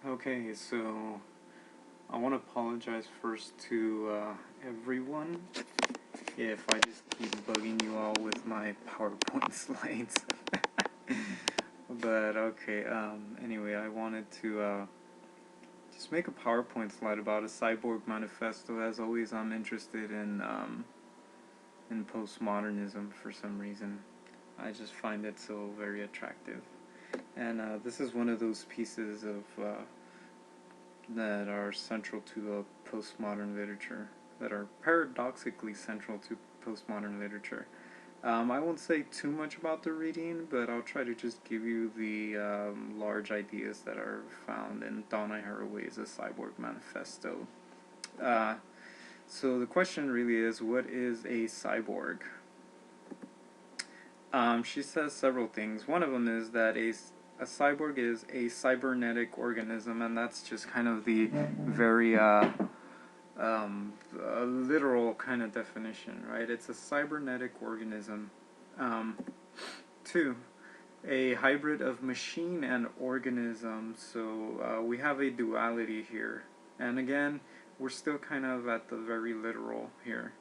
Okay, so I want to apologize first to everyone if I just keep bugging you all with my PowerPoint slides. But okay, anyway, I wanted to just make a PowerPoint slide about a Cyborg Manifesto. As always, I'm interested in postmodernism for some reason. I just find it so very attractive. And this is one of those pieces of that are central to postmodern literature, that are paradoxically central to postmodern literature. I won't say too much about the reading, but I'll try to just give you the large ideas that are found in Donna Haraway's A Cyborg Manifesto. So the question really is, what is a cyborg? She says several things. One of them is that a cyborg is a cybernetic organism, and that's just kind of the very literal kind of definition, right? It's a cybernetic organism. Two, a hybrid of machine and organism. So we have a duality here, and again, we're still kind of at the very literal here.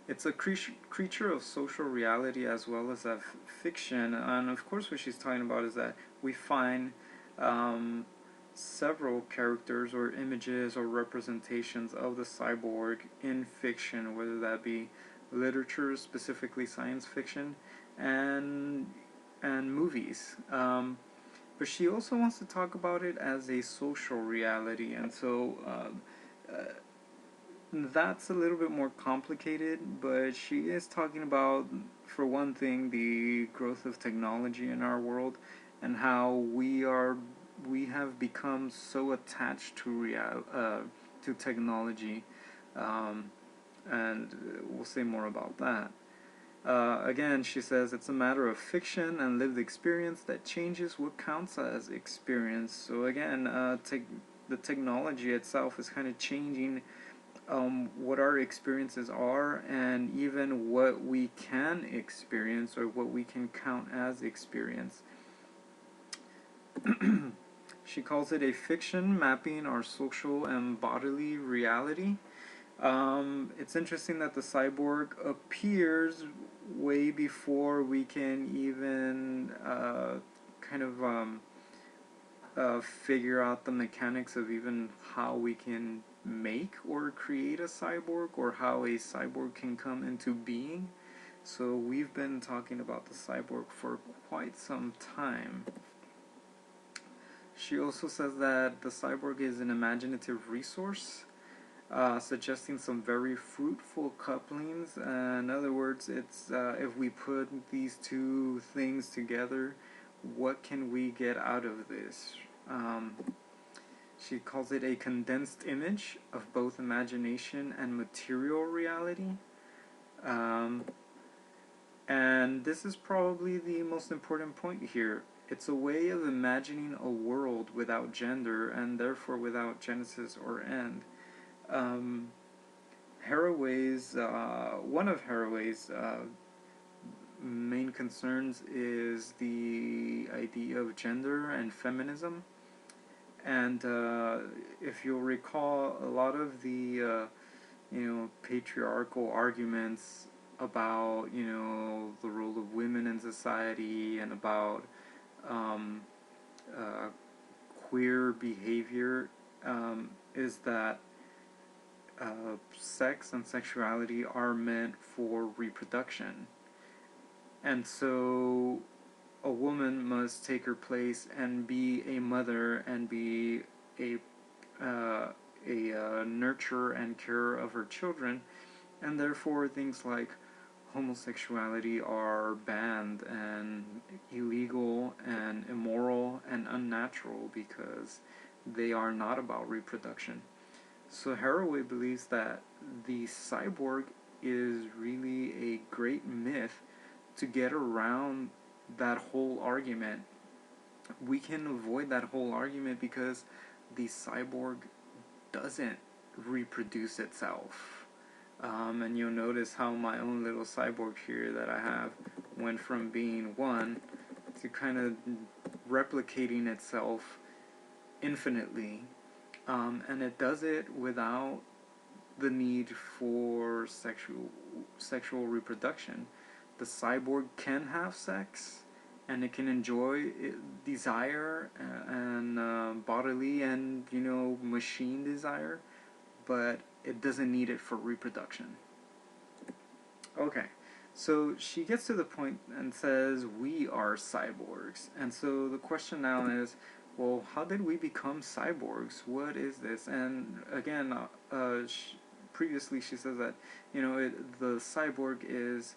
It's a creature of social reality as well as of fiction, and of course what she's talking about is that we find several characters or images or representations of the cyborg in fiction, whether that be literature, specifically science fiction, and movies. But she also wants to talk about it as a social reality, and so that's a little bit more complicated, but she is talking about, for one thing, the growth of technology in our world and how we have become so attached to technology, and we'll say more about that. Again, she says it's a matter of fiction and lived experience that changes what counts as experience. So again, the technology itself is kind of changing what our experiences are, and even what we can experience or what we can count as experience. She calls it a fiction mapping our social and bodily reality. It's interesting that the cyborg appears way before we can even figure out the mechanics of even how we can make or create a cyborg, or how a cyborg can come into being. So we've been talking about the cyborg for quite some time. She also says that the cyborg is an imaginative resource, suggesting some very fruitful couplings. In other words, it's if we put these two things together, what can we get out of this? She calls it a condensed image of both imagination and material reality. And this is probably the most important point here. It's a way of imagining a world without gender, and therefore without genesis or end. Haraway's one of Haraway's main concerns is the idea of gender and feminism. And if you'll recall, a lot of the patriarchal arguments about the role of women in society, and about queer behavior, is that sex and sexuality are meant for reproduction, and so a woman must take her place and be a mother and be a nurturer and carer of her children, and therefore things like homosexuality are banned and illegal and immoral and unnatural because they are not about reproduction. So Haraway believes that the cyborg is really a great myth to get around that whole argument. We can avoid that whole argument because the cyborg doesn't reproduce itself. And you'll notice how my own little cyborg here that I have went from being one to kind of replicating itself infinitely, and it does it without the need for sexual reproduction. The cyborg can have sex, and it can enjoy desire and bodily and machine desire, but it doesn't need it for reproduction. Okay, so she gets to the point and says, we are cyborgs. And so the question now is, well, how did we become cyborgs? What is this? And again, previously she says that, the cyborg is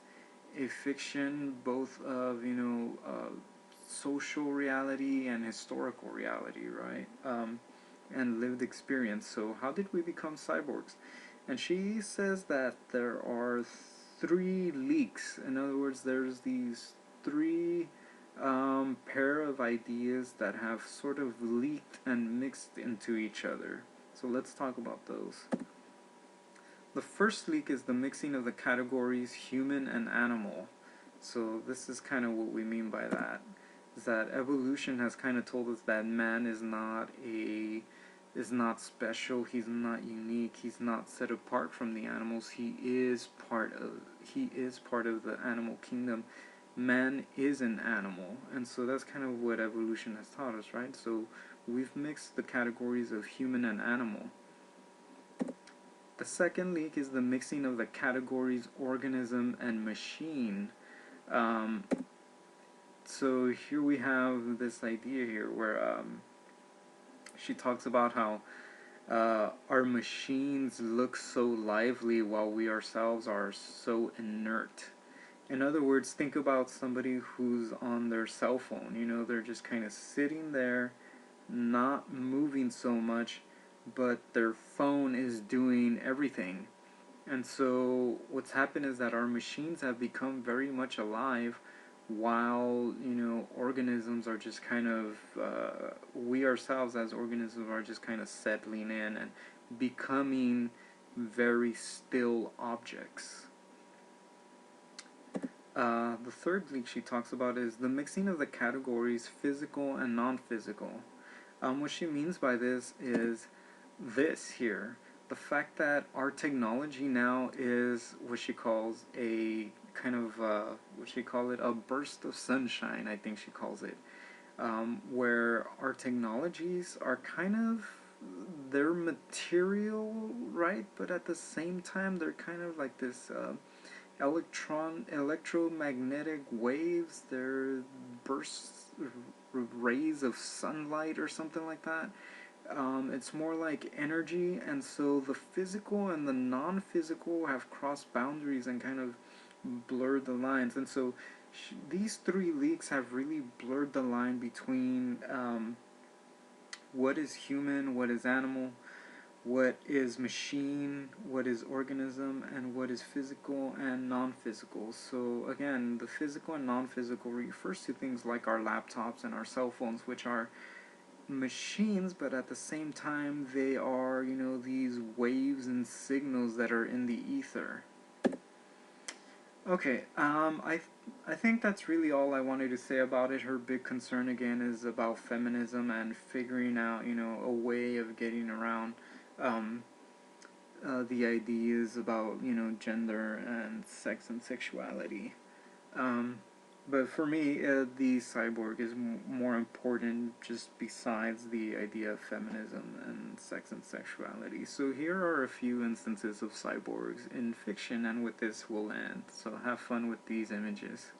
a fiction both of, social reality and historical reality, right? And lived experience. So how did we become cyborgs? And she says that there are three leaks. In other words, there's these three pair of ideas that have sort of leaked and mixed into each other. So let's talk about those. The first leak is the mixing of the categories human and animal. So this is kind of what we mean by that. Is that evolution has kind of told us that man is not special, he's not unique, he's not set apart from the animals, he is part of the animal kingdom. Man is an animal, and so that's kind of what evolution has taught us, right? So we've mixed the categories of human and animal. The second leak is the mixing of the categories organism and machine. So here we have this idea here where she talks about how our machines look so lively while we ourselves are so inert. In other words, think about somebody who's on their cell phone. They're just kind of sitting there, not moving so much, but their phone is doing everything. And so what's happened is that our machines have become very much alive, while organisms are just kind of we ourselves as organisms are just kind of settling in and becoming very still objects. The third leak she talks about is the mixing of the categories physical and non-physical. What she means by this is this here. The fact that our technology now is what she calls a kind of, a burst of sunshine, I think she calls it. Where our technologies are kind of, they're material, right? But at the same time, they're kind of like this electromagnetic waves. They're bursts, rays of sunlight or something like that. It's more like energy, and so the physical and the non-physical have crossed boundaries and kind of blurred the lines. And so these three leaks have really blurred the line between what is human, what is animal, what is machine, what is organism, and what is physical and non-physical. So again, the physical and non-physical refers to things like our laptops and our cell phones, which are machines, but at the same time they are, these waves and signals that are in the ether. Okay, I think that's really all I wanted to say about it. Her big concern again is about feminism and figuring out, a way of getting around the ideas about, gender and sex and sexuality. But for me, the cyborg is more important just besides the idea of feminism and sex and sexuality. So here are a few instances of cyborgs in fiction, and with this we'll end. So have fun with these images.